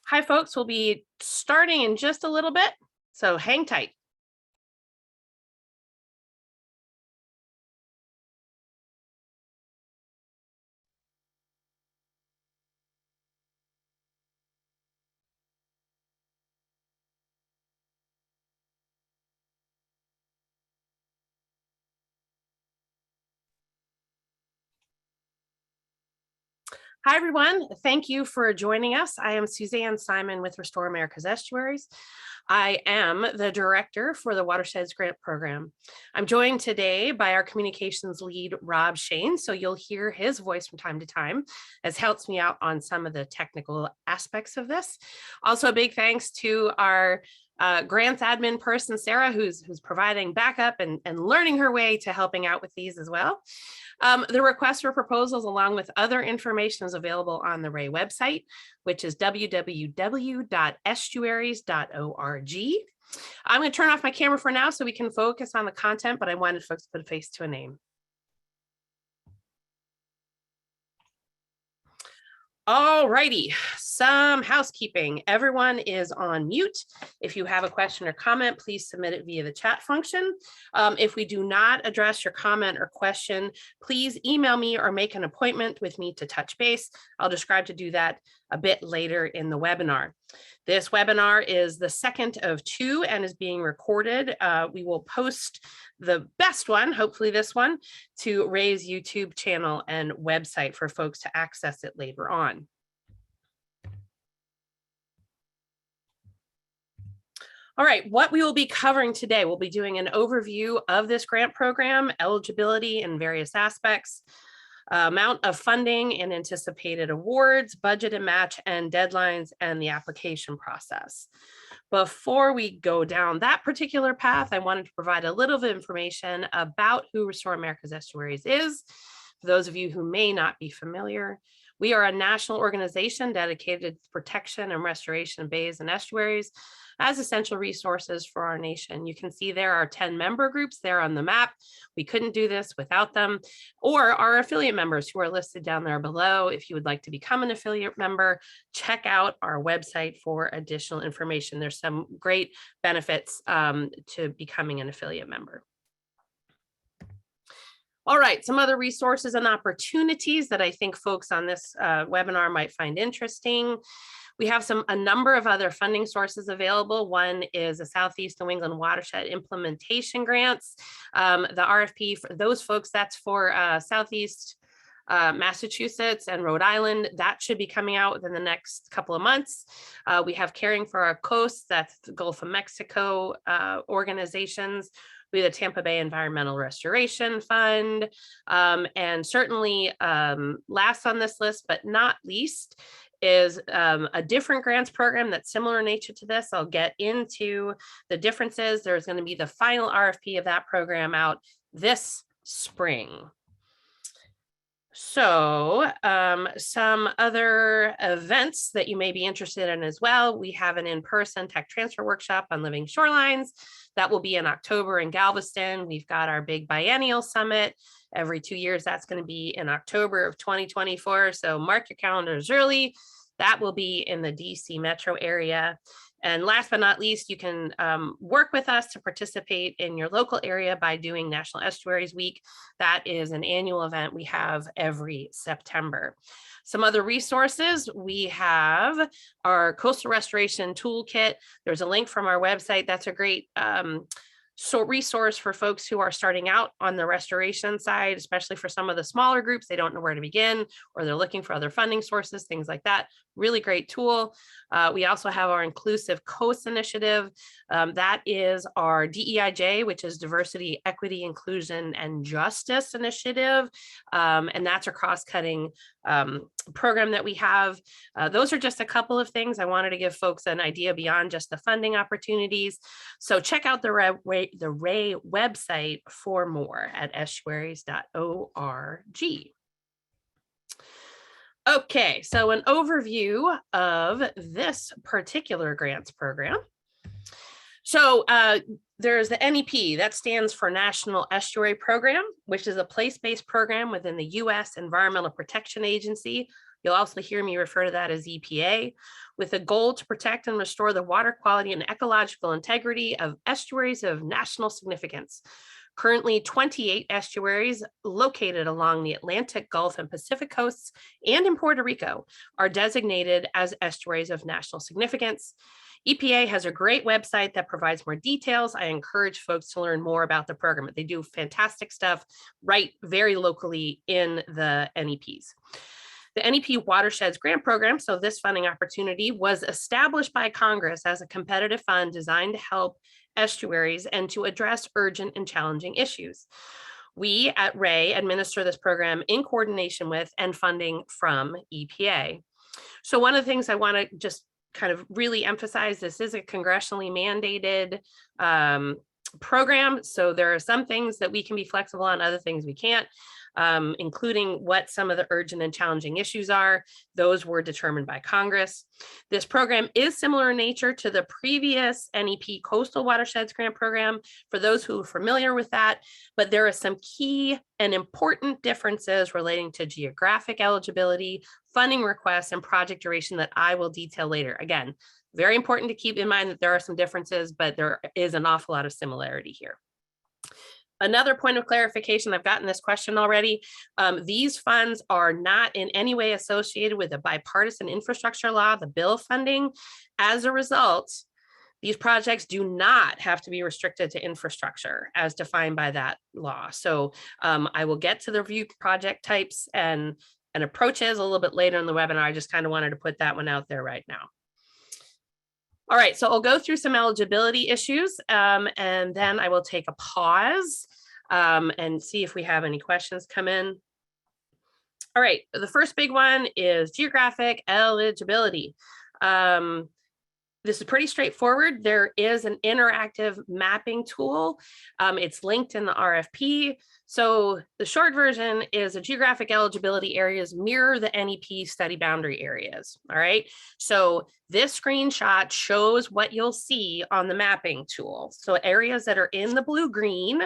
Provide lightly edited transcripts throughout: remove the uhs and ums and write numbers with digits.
Hi, folks. We'll be starting in just a little bit, so hang tight. Hi, everyone. Thank you for joining us. I am Suzanne Simon with Restore America's Estuaries. I am the director for the Watersheds Grant Program. I'm joined today by our communications lead, Rob Shane, so you'll hear his voice from time to time, as helps me out on some of the technical aspects of this. Also, a big thanks to our grants admin person, Sarah, who's providing backup and learning her way to helping out with these as well. The request for proposals along with other information is available on the RAY website, which is www.estuaries.org. I'm going to turn off my camera for now so we can focus on the content, but I wanted folks to put a face to a name. All righty, some housekeeping. Everyone is on mute. If you have a question or comment, please submit it via the chat function. If we do not address your comment or question, please email me or make an appointment with me to touch base. I'll describe to do that a bit later in the webinar. This webinar is the second of two and is being recorded. We will post the best one, hopefully this one, to Ray's YouTube channel and website for folks to access it later on. All right, what we will be covering today, we'll be doing an overview of this grant program, eligibility and various aspects, amount of funding and anticipated awards, budget and match and deadlines, and the application process. Before we go down that particular path, I wanted to provide a little bit of information about who Restore America's Estuaries is. For those of you who may not be familiar, we are a national organization dedicated to protection and restoration of bays and estuaries as essential resources for our nation. You can see there are 10 member groups there on the map. We couldn't do this without them, or our affiliate members who are listed down there below. If you would like to become an affiliate member, check out our website for additional information. There's some great benefits to becoming an affiliate member. All right, some other resources and opportunities that I think folks on this webinar might find interesting. We have a number of other funding sources available. One is a Southeast New England Watershed Implementation Grants. The RFP for those folks, that's for Southeast Massachusetts and Rhode Island. That should be coming out within the next couple of months. We have Caring for Our Coasts, that's the Gulf of Mexico organizations. We have the Tampa Bay Environmental Restoration Fund. And certainly last on this list, but not least, is a different grants program that's similar in nature to this. I'll get into the differences. There's going to be the final RFP of that program out this spring. So some other events that you may be interested in as well. We have an in-person tech transfer workshop on living shorelines. That will be in October in Galveston. We've got our big biennial summit every 2 years. That's going to be in October of 2024. So mark your calendars early. That will be in the DC metro area. And last but not least, you can work with us to participate in your local area by doing National Estuaries Week. That is an annual event we have every September. Some other resources, we have our Coastal Restoration Toolkit. There's a link from our website. That's a great resource for folks who are starting out on the restoration side, especially for some of the smaller groups. They don't know where to begin, or they're looking for other funding sources, things like that. Really great tool. We also have our Inclusive Coast Initiative. That is our DEIJ, which is Diversity, Equity, Inclusion, and Justice Initiative. And that's a cross-cutting program that we have. Those are just a couple of things. I wanted to give folks an idea beyond just the funding opportunities. So check out the RAY website for more at estuaries.org. Okay, so an overview of this particular grants program. So there's the NEP, that stands for National Estuary Program, which is a place-based program within the U.S. Environmental Protection Agency. You'll also hear me refer to that as EPA, with a goal to protect and restore the water quality and ecological integrity of estuaries of national significance. Currently, 28 estuaries located along the Atlantic, Gulf, and Pacific coasts and in Puerto Rico are designated as estuaries of national significance. EPA has a great website that provides more details. I encourage folks to learn more about the program. They do fantastic stuff right very locally in the NEPs. The NEP Watersheds Grant Program, so this funding opportunity, was established by Congress as a competitive fund designed to help estuaries and to address urgent and challenging issues. We at RAY administer this program in coordination with and funding from EPA. So one of the things I want to just kind of really emphasize, this is a congressionally mandated program. So there are some things that we can be flexible on, other things we can't, including what some of the urgent and challenging issues are. Those were determined by Congress. This program is similar in nature to the previous NEP Coastal Watersheds Grant Program, for those who are familiar with that, but there are some key and important differences relating to geographic eligibility, funding requests, and project duration that I will detail later. Again, very important to keep in mind that there are some differences, but there is an awful lot of similarity here. Another point of clarification, I've gotten this question already. These funds are not in any way associated with the bipartisan infrastructure law, the bill funding. As a result, these projects do not have to be restricted to infrastructure as defined by that law. So I will get to the review project types and approaches a little bit later in the webinar. I just kind of wanted to put that one out there right now. All right, so I'll go through some eligibility issues and then I will take a pause and see if we have any questions come in. All right, the first big one is geographic eligibility. This is pretty straightforward. There is an interactive mapping tool. It's linked in the RFP. So the short version is the geographic eligibility areas mirror the NEP study boundary areas. All right. So this screenshot shows what you'll see on the mapping tool. So areas that are in the blue-green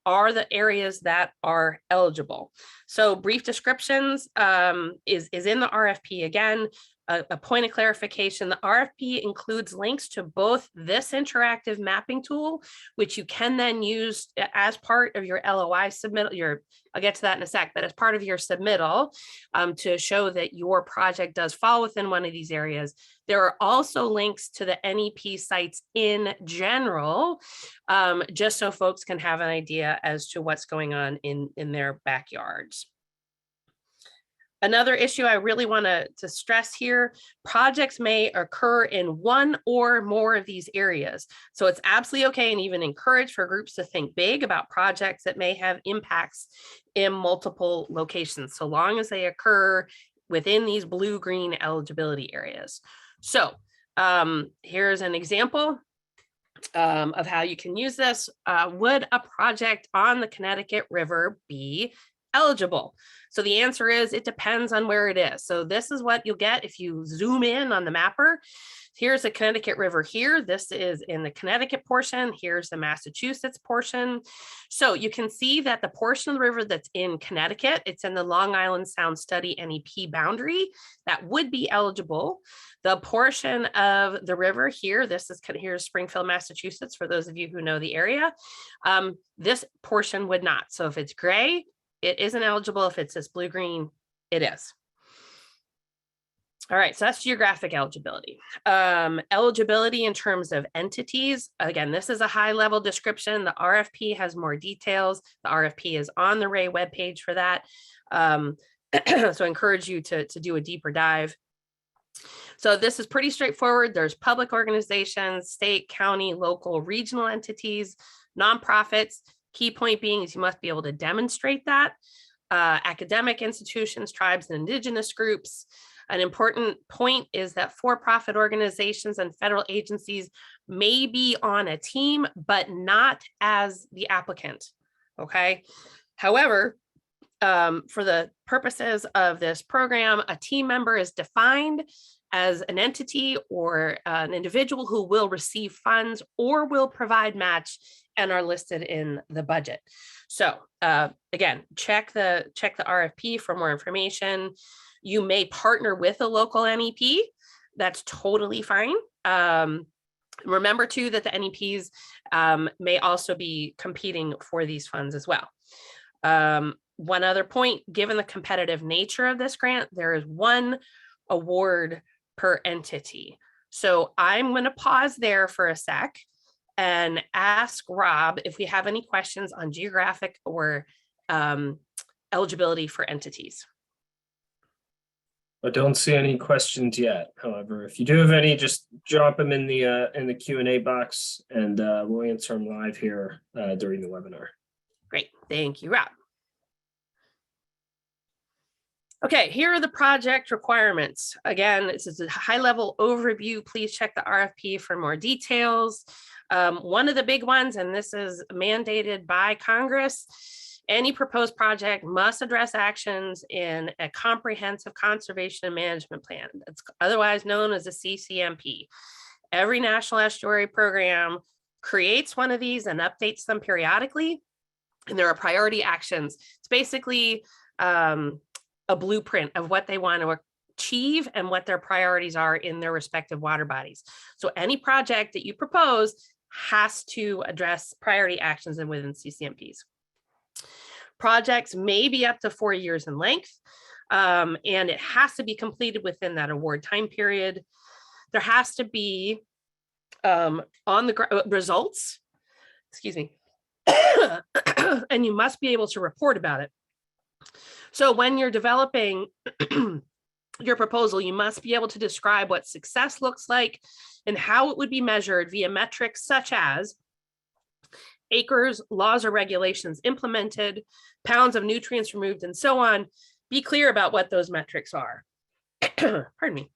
are the areas that are eligible. So brief descriptions is in the RFP. Again, a point of clarification, the RFP includes links to both this interactive mapping tool, which you can then use as part of your LOI submittal. I'll get to that in a sec, but as part of your submittal to show that your project does fall within one of these areas. There are also links to the NEP sites in general, just so folks can have an idea as to what's going on in their backyards. Another issue I really want to stress here, projects may occur in one or more of these areas. So it's absolutely okay and even encouraged for groups to think big about projects that may have impacts in multiple locations, so long as they occur within these blue-green eligibility areas. So here's an example of how you can use this. Would a project on the Connecticut River be eligible? So the answer is it depends on where it is. So this is what you'll get if you zoom in on the mapper. Here's the Connecticut River here. This is in the Connecticut portion. Here's the Massachusetts portion. So you can see that the portion of the river that's in Connecticut, it's in the Long Island Sound Study NEP boundary, that would be eligible. The portion of the river here, here's Springfield, Massachusetts, for those of you who know the area. This portion would not. So if it's gray, it isn't eligible. If it's this blue-green, it is. All right, so that's geographic eligibility. Eligibility in terms of entities. Again, this is a high-level description. The RFP has more details. The RFP is on the RAY webpage for that. So I encourage you to do a deeper dive. So this is pretty straightforward. There's public organizations, state, county, local, regional entities, nonprofits. Key point being is you must be able to demonstrate that. Academic institutions, tribes, and indigenous groups. An important point is that for-profit organizations and federal agencies may be on a team, but not as the applicant, okay? However, for the purposes of this program, a team member is defined as an entity or an individual who will receive funds or will provide match and are listed in the budget. So again, check the RFP for more information. You may partner with a local NEP. That's totally fine. Remember too that the NEPs may also be competing for these funds as well. One other point, given the competitive nature of this grant, there is one award per entity. So I'm going to pause there for a sec and ask Rob if we have any questions on geographic or eligibility for entities. I don't see any questions yet. However, if you do have any, just drop them in the Q&A box, and we'll answer them live here during the webinar. Great, thank you, Rob. Okay, here are the project requirements. Again, this is a high-level overview. Please check the RFP for more details. One of the big ones, and this is mandated by Congress, any proposed project must address actions in a comprehensive conservation and management plan. It's otherwise known as a CCMP. Every national estuary program creates one of these and updates them periodically. And there are priority actions. It's basically a blueprint of what they want to achieve and what their priorities are in their respective water bodies. So any project that you propose has to address priority actions and within CCMPs. Projects may be up to 4 years in length, and it has to be completed within that award time period. There has to be on the results, excuse me, and you must be able to report about it. So when you're developing your proposal, you must be able to describe what success looks like and how it would be measured via metrics such as acres, laws or regulations implemented, pounds of nutrients removed, and so on. Be clear about what those metrics are. Pardon me.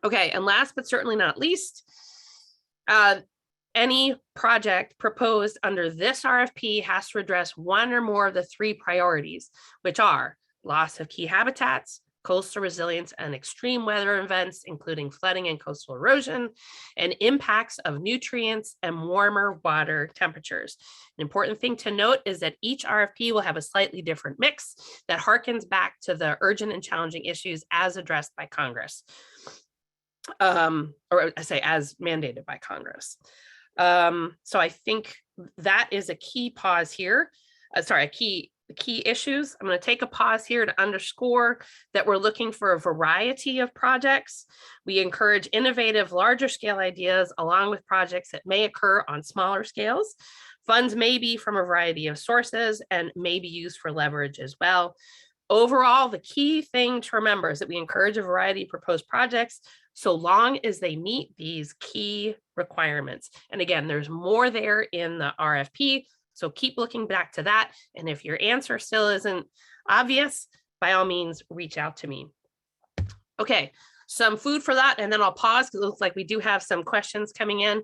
Okay, and last but certainly not least, any project proposed under this RFP has to address one or more of the 3 priorities, which are loss of key habitats, coastal resilience and extreme weather events, including flooding and coastal erosion, and impacts of nutrients and warmer water temperatures. An important thing to note is that each RFP will have a slightly different mix that harkens back to the urgent and challenging issues as addressed by Congress, or I say as mandated by Congress. So I think that is a key pause here. Key issues. I'm going to take a pause here to underscore that we're looking for a variety of projects. We encourage innovative, larger scale ideas along with projects that may occur on smaller scales. Funds may be from a variety of sources and may be used for leverage as well. Overall, the key thing to remember is that we encourage a variety of proposed projects so long as they meet these key requirements. And again, there's more there in the RFP. So keep looking back to that. And if your answer still isn't obvious, by all means, reach out to me. Okay, some food for that, and then I'll pause because it looks like we do have some questions coming in.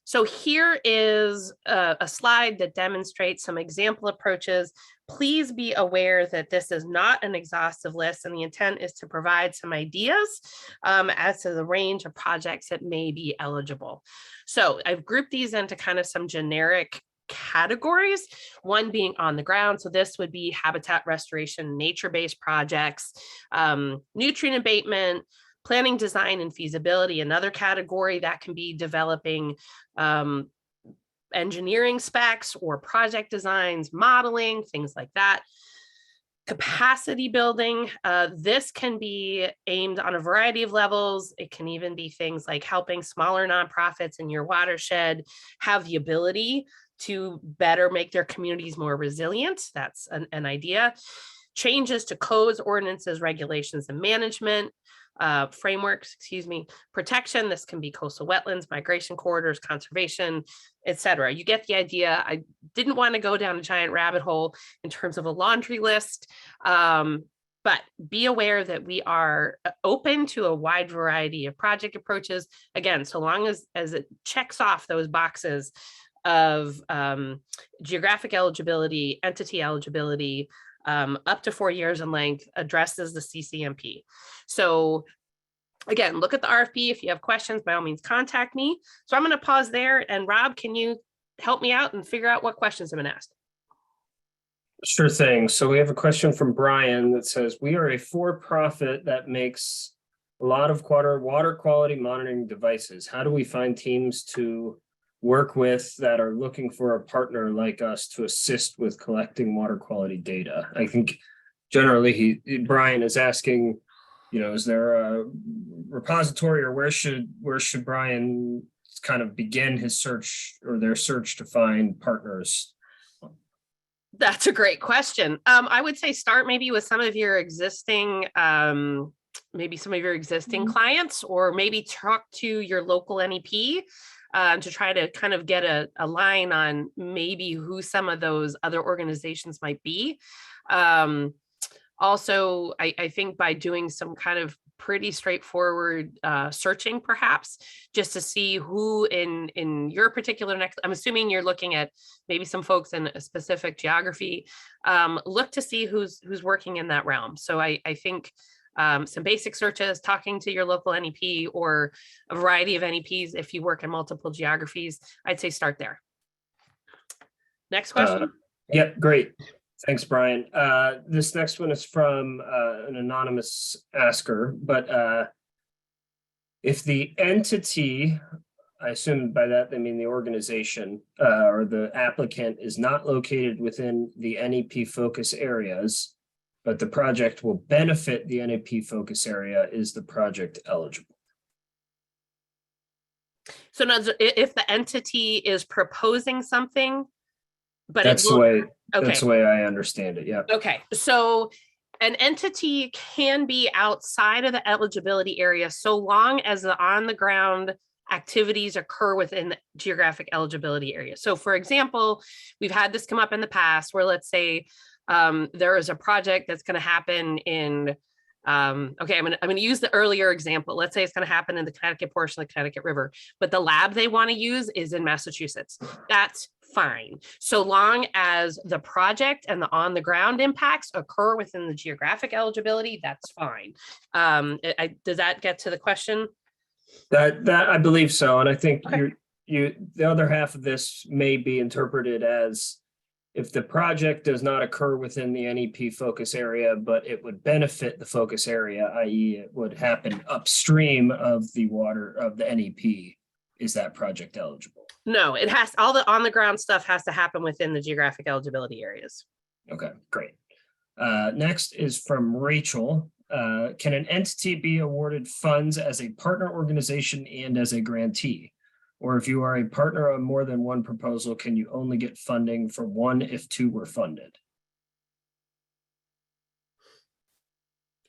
So here is a slide that demonstrates some example approaches. Please be aware that this is not an exhaustive list, and the intent is to provide some ideas as to the range of projects that may be eligible. So I've grouped these into kind of some generic categories, one being on the ground. So this would be habitat restoration, nature-based projects, nutrient abatement, planning, design, and feasibility. Another category that can be developing engineering specs or project designs, modeling, things like that. Capacity building. This can be aimed on a variety of levels. It can even be things like helping smaller nonprofits in your watershed have the ability to better make their communities more resilient. That's an idea. Changes to codes, ordinances, regulations, and management frameworks, protection. This can be coastal wetlands, migration corridors, conservation, etc. You get the idea. I didn't want to go down a giant rabbit hole in terms of a laundry list, but be aware that we are open to a wide variety of project approaches. Again, so long as it checks off those boxes of geographic eligibility, entity eligibility, up to 4 years in length, addresses the CCMP. So again, look at the RFP. If you have questions, by all means, contact me. So I'm going to pause there. And Rob, can you help me out and figure out what questions have been asked? Sure thing. So we have a question from Brian that says, we are a for-profit that makes a lot of water quality monitoring devices. How do we find teams to work with that are looking for a partner like us to assist with collecting water quality data? I think generally Brian is asking, is there a repository, or where should Brian kind of begin his search or their search to find partners? That's a great question. I would say start maybe with some of your existing, clients, or maybe talk to your local NEP to try to kind of get a line on maybe who some of those other organizations might be. Also, I think by doing some kind of pretty straightforward searching, perhaps, just to see who in your particular next, I'm assuming you're looking at maybe some folks in a specific geography, look to see who's working in that realm. So I think some basic searches, talking to your local NEP or a variety of NEPs if you work in multiple geographies, I'd say start there. Next question. Yep, great. Thanks, Brian. This next one is from an anonymous asker, but if the entity, I assume by that they mean the organization or the applicant, is not located within the NEP focus areas, but the project will benefit the NEP focus area, is the project eligible? So now, if the entity is proposing something, but that's the way I understand it. Yeah. Okay. So an entity can be outside of the eligibility area so long as the on the ground activities occur within the geographic eligibility area. So for example, we've had this come up in the past where, let's say there is a project that's going to happen in I'm going to use the earlier example. Let's say it's going to happen in the Connecticut portion of the Connecticut River, but the lab they want to use is in Massachusetts. That's fine, so long as the project and the on the ground impacts occur within the geographic eligibility. That's fine. Does that get to the question? That I believe so, and I think the other half of this may be interpreted as, if the project does not occur within the NEP focus area, but it would benefit the focus area, i.e. it would happen upstream of the water of the NEP, is that project eligible? No, it has, all the on the ground stuff has to happen within the geographic eligibility areas. Okay, great. Next is from Rachel. Can an entity be awarded funds as a partner organization and as a grantee? Or if you are a partner on more than one proposal, can you only get funding for one if two were funded?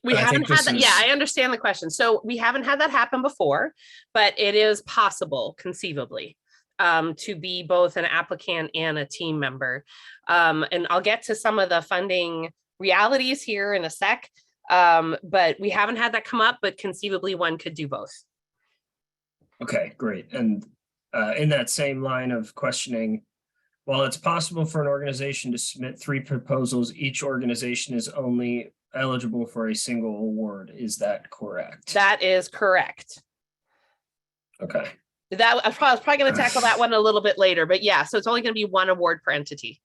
We haven't had that. Yeah, I understand the question. So we haven't had that happen before, but it is possible, conceivably, to be both an applicant and a team member. And I'll get to some of the funding realities here in a sec, but we haven't had that come up, but conceivably one could do both. Okay, great. And in that same line of questioning, while it's possible for an organization to submit 3 proposals, each organization is only eligible for a single award. Is that correct? That is correct. Okay. I was probably going to tackle that one a little bit later, but yeah, so it's only going to be 1 award per entity.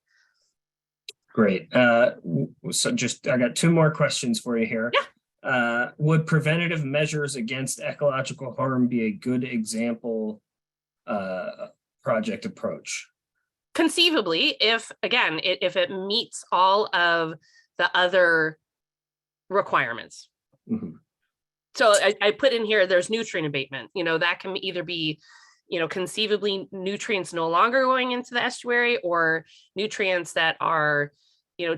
Great. So I got 2 more questions for you here. Yeah. Would preventative measures against ecological harm be a good example project approach? Conceivably, if it meets all of the other requirements. Mm-hmm. So I put in here, there's nutrient abatement, that can either be, conceivably nutrients no longer going into the estuary, or nutrients that are,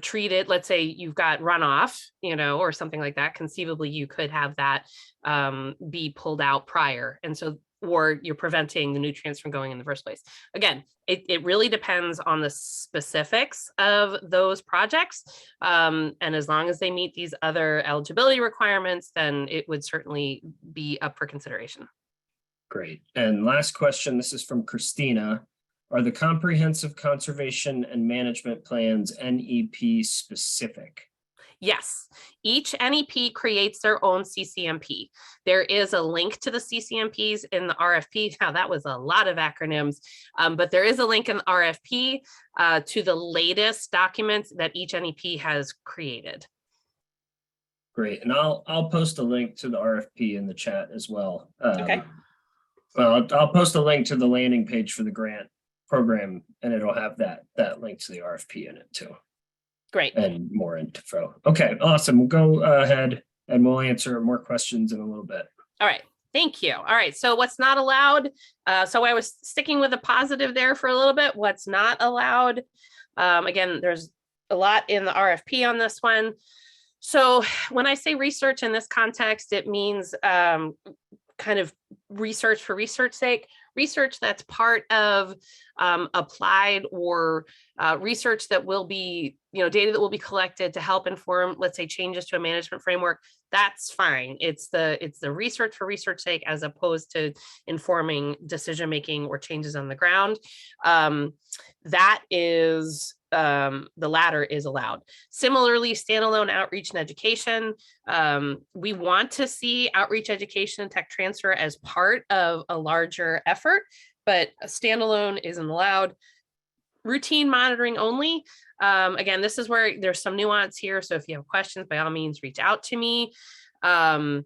treated. Let's say you've got runoff, or something like that. Conceivably, you could have that be pulled out prior. And so, or you're preventing the nutrients from going in the first place. Again, it really depends on the specifics of those projects. And as long as they meet these other eligibility requirements, then it would certainly be up for consideration. Great. And last question, this is from Christina. Are the comprehensive conservation and management plans NEP specific? Yes, each NEP creates their own CCMP. There is a link to the CCMPs in the RFP. Now, that was a lot of acronyms, but there is a link in the RFP to the latest documents that each NEP has created. Great, and I'll post a link to the RFP in the chat as well. Okay. Well, I'll post a link to the landing page for the grant program, and it'll have that link to the RFP in it too. Great. And more info. Okay, awesome. We'll go ahead and we'll answer more questions in a little bit. All right. Thank you. All right. So what's not allowed? So I was sticking with a positive there for a little bit. What's not allowed? Again, there's a lot in the RFP on this one. So when I say research in this context, it means kind of research for research sake, research that's part of applied or research that will be, data that will be collected to help inform, let's say, changes to a management framework. That's fine. It's the research for research sake, as opposed to informing decision making or changes on the ground. That is the latter is allowed. Similarly, standalone outreach and education. We want to see outreach, education, and tech transfer as part of a larger effort, but a standalone isn't allowed. Routine monitoring only. Again, this is where there's some nuance here. So if you have questions, by all means, reach out to me. The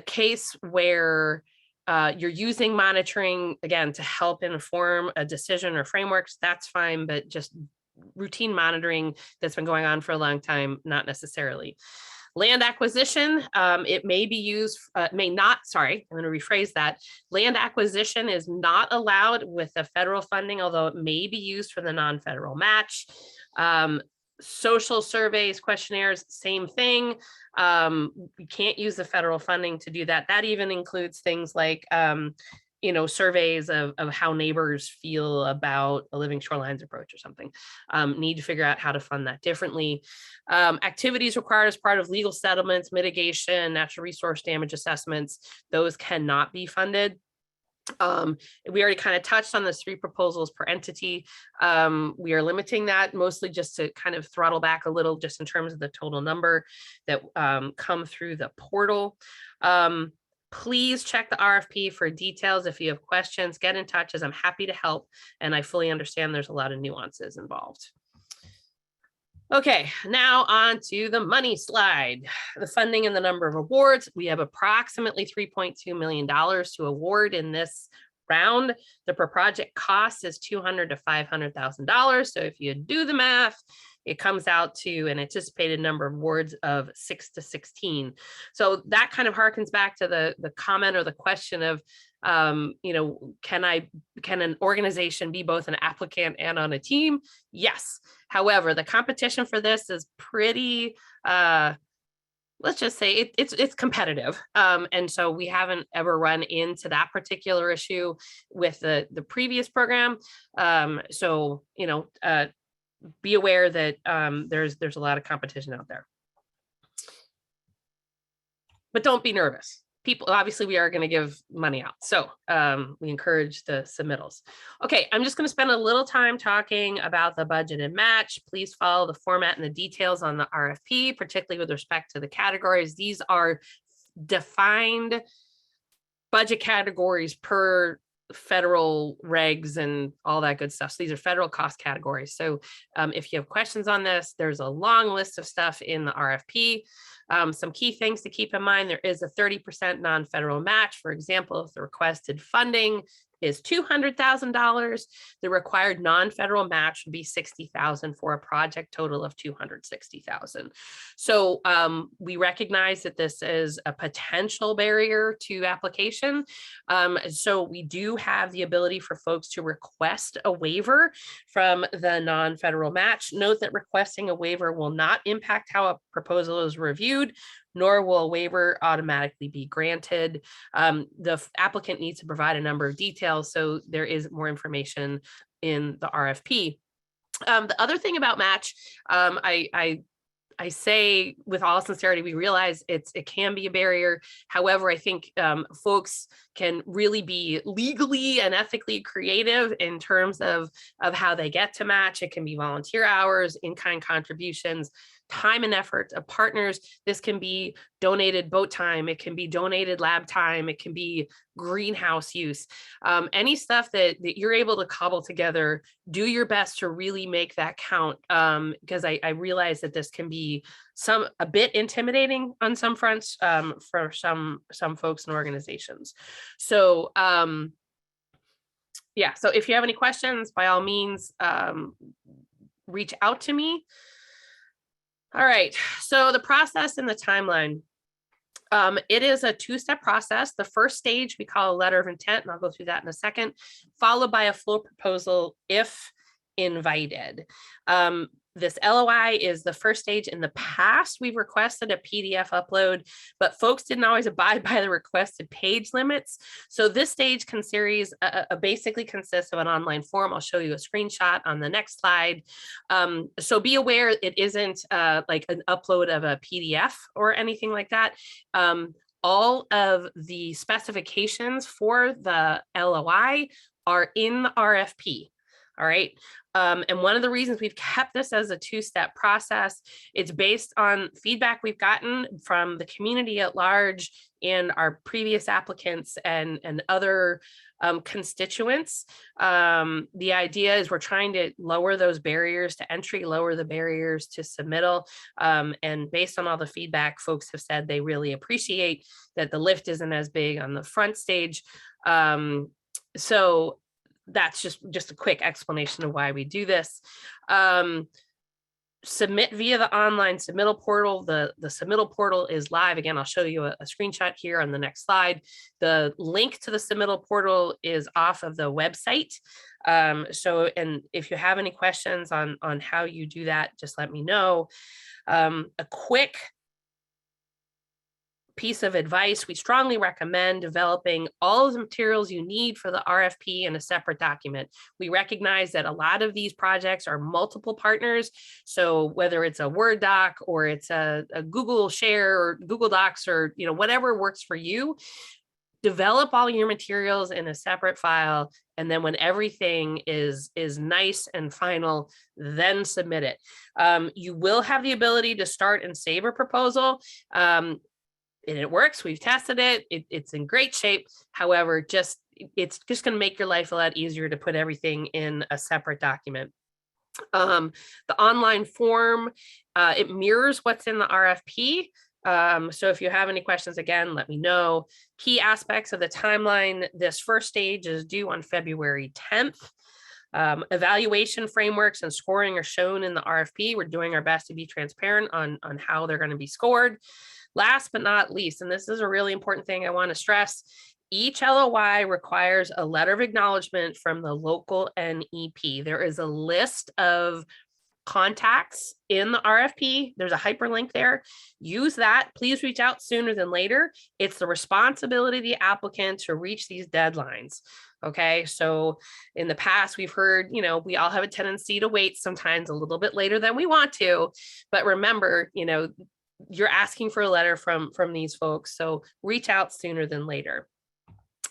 case where you're using monitoring, again, to help inform a decision or frameworks, that's fine, but just routine monitoring that's been going on for a long time, not necessarily. Land acquisition, it may be used, may not, sorry, I'm going to rephrase that. Land acquisition is not allowed with the federal funding, although it may be used for the non-federal match. Social surveys, questionnaires, same thing. We can't use the federal funding to do that. That even includes things like, surveys of how neighbors feel about a living shorelines approach or something. Need to figure out how to fund that differently. Activities required as part of legal settlements, mitigation, natural resource damage assessments, those cannot be funded. We already kind of touched on the 3 proposals per entity. We are limiting that mostly just to kind of throttle back a little, just in terms of the total number that come through the portal. Please check the RFP for details. If you have questions, get in touch, as I'm happy to help. And I fully understand there's a lot of nuances involved. Okay, now on to the money slide. The funding and the number of awards. We have approximately $3.2 million to award in this round. The per project cost is $200,000 to $500,000. So if you do the math, it comes out to an anticipated number of awards of 6 to 16. So that kind of harkens back to the comment or the question of, can an organization be both an applicant and on a team? Yes. However, the competition for this is pretty, let's just say it's competitive. And so we haven't ever run into that particular issue with the previous program. Be aware that there's a lot of competition out there. But don't be nervous. People, obviously, we are going to give money out. So we encourage the submittals. Okay, I'm just going to spend a little time talking about the budget and match. Please follow the format and the details on the RFP, particularly with respect to the categories. These are defined budget categories per federal regs and all that good stuff. So these are federal cost categories. So if you have questions on this, there's a long list of stuff in the RFP. Some key things to keep in mind: there is a 30% non-federal match. For example, if the requested funding is $200,000, the required non-federal match would be $60,000 for a project total of $260,000. So we recognize that this is a potential barrier to application. So we do have the ability for folks to request a waiver from the non-federal match. Note that requesting a waiver will not impact how a proposal is reviewed, nor will a waiver automatically be granted. The applicant needs to provide a number of details, so there is more information in the RFP. The other thing about match, I say with all sincerity, we realize it can be a barrier. However, I think folks can really be legally and ethically creative in terms of how they get to match. It can be volunteer hours, in-kind contributions. time and effort of partners. This can be donated boat time, it can be donated lab time, it can be greenhouse use, any stuff that you're able to cobble together. Do your best to really make that count, because I realize that this can be a bit intimidating on some fronts, for some folks and organizations. So yeah, so if you have any questions, by all means, reach out to me. All right, so the process and the timeline. It is a two-step process. The first stage we call a letter of intent, and I'll go through that in a second, followed by a full proposal if invited. This LOI is the first stage. In the past, we've requested a PDF upload, but folks didn't always abide by the requested page limits. So this stage basically consists of an online form. I'll show you a screenshot on the next slide. So be aware it isn't like an upload of a PDF or anything like that. All of the specifications for the LOI are in the RFP. All right. And one of the reasons we've kept this as a two-step process, it's based on feedback we've gotten from the community at large and our previous applicants and other constituents. The idea is we're trying to lower those barriers to entry, lower the barriers to submittal. And based on all the feedback, folks have said they really appreciate that the lift isn't as big on the front stage. So that's just a quick explanation of why we do this. Submit via the online submittal portal. The submittal portal is live. Again, I'll show you a screenshot here on the next slide. The link to the submittal portal is off of the website. And if you have any questions on how you do that, just let me know. A quick piece of advice: we strongly recommend developing all of the materials you need for the RFP in a separate document. We recognize that a lot of these projects are multiple partners. So whether it's a Word doc or it's a Google Share or Google Docs or whatever works for you, develop all your materials in a separate file. And then when everything is nice and final, then submit it. You will have the ability to start and save a proposal. And it works. We've tested it. It's in great shape. However, it's just going to make your life a lot easier to put everything in a separate document. The online form, it mirrors what's in the RFP. So if you have any questions, again, let me know. Key aspects of the timeline: this first stage is due on February 10th. Evaluation frameworks and scoring are shown in the RFP. We're doing our best to be transparent on how they're going to be scored. Last but not least, and this is a really important thing I want to stress, each LOI requires a letter of acknowledgement from the local NEP. There is a list of contacts in the RFP. There's a hyperlink there. Use that. Please reach out sooner than later. It's the responsibility of the applicant to reach these deadlines. Okay, so in the past, we've heard, we all have a tendency to wait sometimes a little bit later than we want to. But remember, you're asking for a letter from these folks. So reach out sooner than later.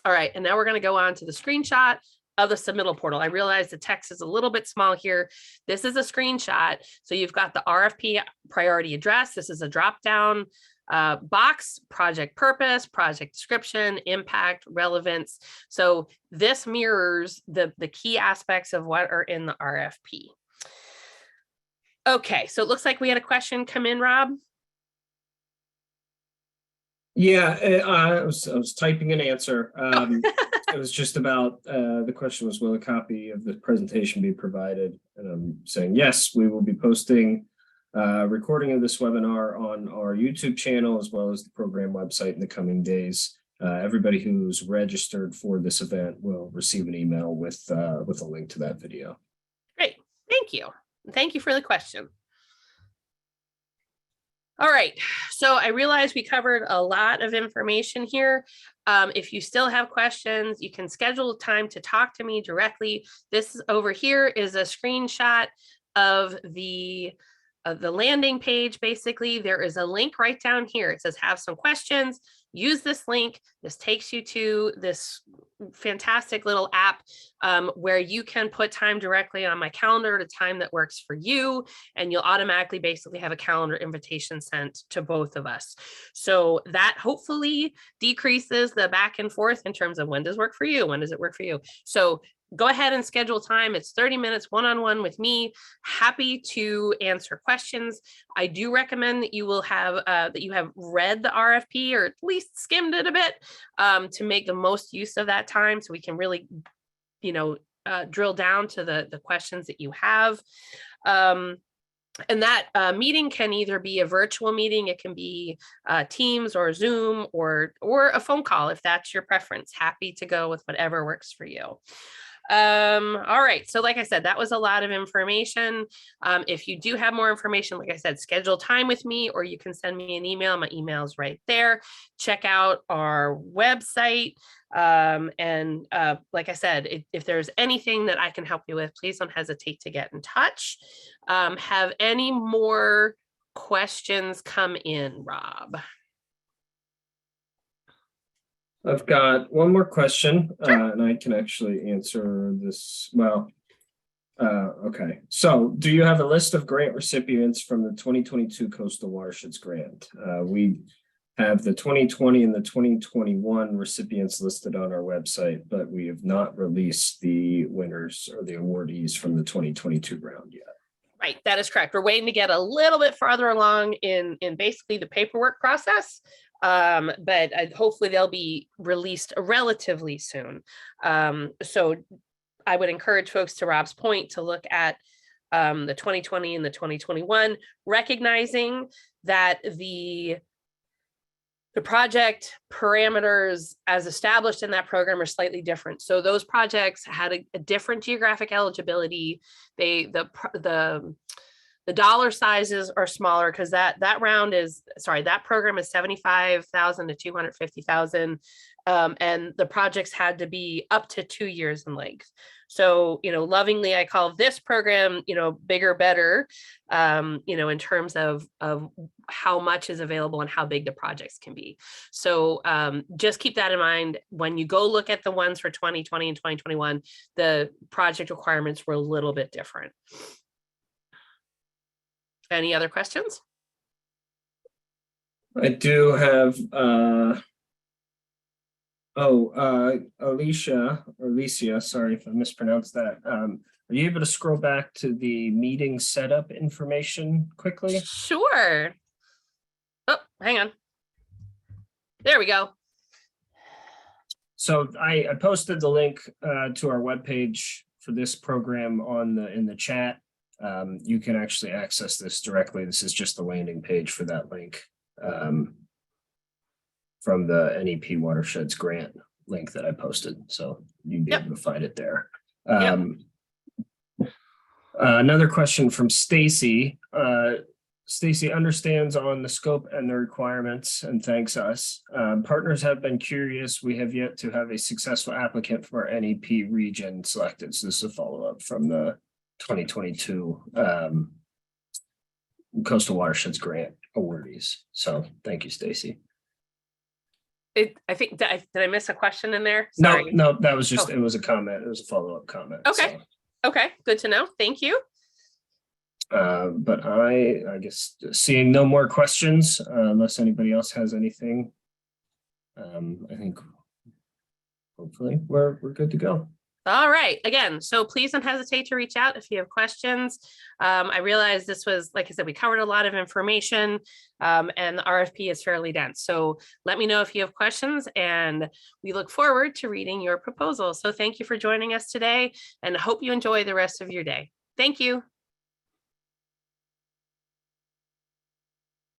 All right, and now we're going to go on to the screenshot of the submittal portal. I realize the text is a little bit small here. This is a screenshot. So you've got the RFP priority address. This is a drop-down box: project purpose, project description, impact, relevance. So this mirrors the key aspects of what are in the RFP. Okay, so it looks like we had a question come in, Rob. Yeah, I was typing an answer. It was just about the question was, will a copy of the presentation be provided? And I'm saying yes, we will be posting a recording of this webinar on our YouTube channel as well as the program website in the coming days. Everybody who's registered for this event will receive an email with a link to that video. Great, thank you. Thank you for the question. All right, so I realize we covered a lot of information here. If you still have questions, you can schedule time to talk to me directly. This over here is a screenshot of the the landing page, basically, there is a link right down here. It says have some questions. Use this link. This takes you to this fantastic little app where you can put time directly on my calendar at a time that works for you. And you'll automatically basically have a calendar invitation sent to both of us. So that hopefully decreases the back and forth in terms of when does work for you? When does it work for you? So go ahead and schedule time. It's 30 minutes one-on-one with me. Happy to answer questions. I do recommend that you will have that you have read the RFP or at least skimmed it a bit to make the most use of that time, so we can really, drill down to the questions that you have. And that meeting can either be a virtual meeting, it can be Teams or Zoom or a phone call if that's your preference. Happy to go with whatever works for you. All right. So like I said, that was a lot of information. If you do have more information, like I said, schedule time with me, or you can send me an email. My email is right there. Check out our website. And like I said, if there's anything that I can help you with, please don't hesitate to get in touch. Have any more questions come in, Rob? I've got one more question, Sure. and I can actually answer this. Well, okay. So do you have a list of grant recipients from the 2022 Coastal Watersheds Grant? We have the 2020 and the 2021 recipients listed on our website, but we have not released the winners or the awardees from the 2022 round yet. Right, that is correct. We're waiting to get a little bit farther along in basically the paperwork process. But hopefully they'll be released relatively soon. So I would encourage folks, to Rob's point, to look at the 2020 and the 2021, recognizing that the project parameters as established in that program are slightly different. So those projects had a different geographic eligibility. The dollar sizes are smaller because that program is 75,000 to 250,000. And the projects had to be up to 2 years in length. So, lovingly, I call this program, bigger, better, in terms of how much is available and how big the projects can be. So just keep that in mind. When you go look at the ones for 2020 and 2021, the project requirements were a little bit different. Any other questions? I do have, Alicia, sorry if I mispronounced that. Are you able to scroll back to the meeting setup information quickly? Sure. Oh, hang on. There we go. So I posted the link to our webpage for this program in the chat. You can actually access this directly. This is just the landing page for that link from the NEP Watersheds grant link that I posted. So you'd be able to find it there. Another question from Stacy. Stacy understands on the scope and the requirements and thanks us. Partners have been curious. We have yet to have a successful applicant for our NEP region selected. So this is a follow-up from the 2022 Coastal Watersheds Grant awardees. So thank you, Stacy. I think did I miss a question in there? Sorry. No, that was just, it was a comment. It was a follow-up comment. Okay. So. Okay, good to know. Thank you. But I guess seeing no more questions, unless anybody else has anything, I think hopefully we're good to go. All right. Again, so please don't hesitate to reach out if you have questions. I realize this was, like I said, we covered a lot of information and the RFP is fairly dense. So let me know if you have questions, and we look forward to reading your proposal. So thank you for joining us today, and I hope you enjoy the rest of your day. Thank you.